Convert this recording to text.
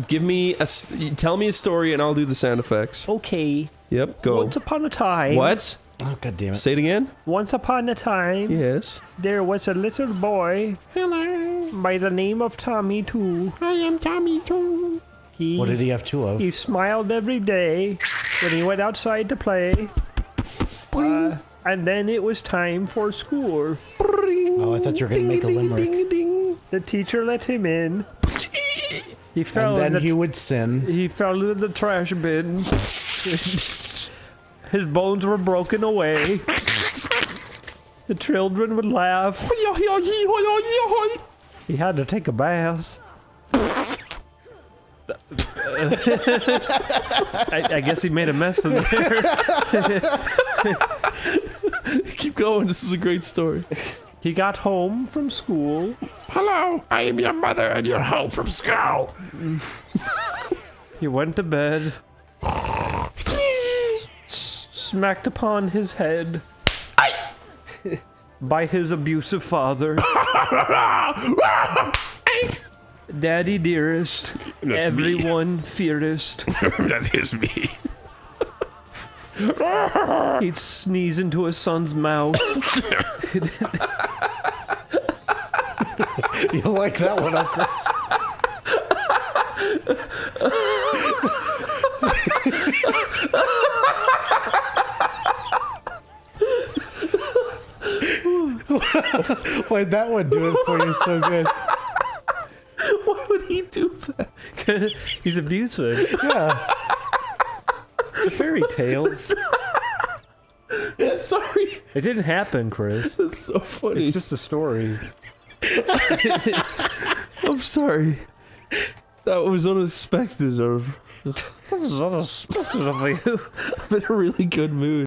Give me tell me a story and I'll do the sound effects. Okay. Yep, go. Once upon a time. What? Oh, God damn it. Say it again? Once upon a time. Yes. There was a little boy. Hello. By the name of Tommy too. I am Tommy too. What did he have two of? He smiled every day when he went outside to play. And then it was time for school. Oh, I thought you were going to make a limerick. The teacher let him in. He fell. And then he would sin. He fell into the trash bin. His bones were broken away. The children would laugh. He had to take a bath. I guess he made a mess in there. Keep going, this is a great story. He got home from school. Hello, I am your mother and you're home from school. He went to bed. Smacked upon his head by his abusive father. Daddy dearest, That's everyone fearest. That is me. He'd sneeze into his son's mouth. You like that one, huh, Chris? Why'd that one do it for you so good? Why would he do that? He's abusive. Yeah. The fairy tales. Sorry. It didn't happen, Chris. That's so funny. It's just a story. I'm sorry. That was unexpected. This is unexpected of you. I'm in a really good mood.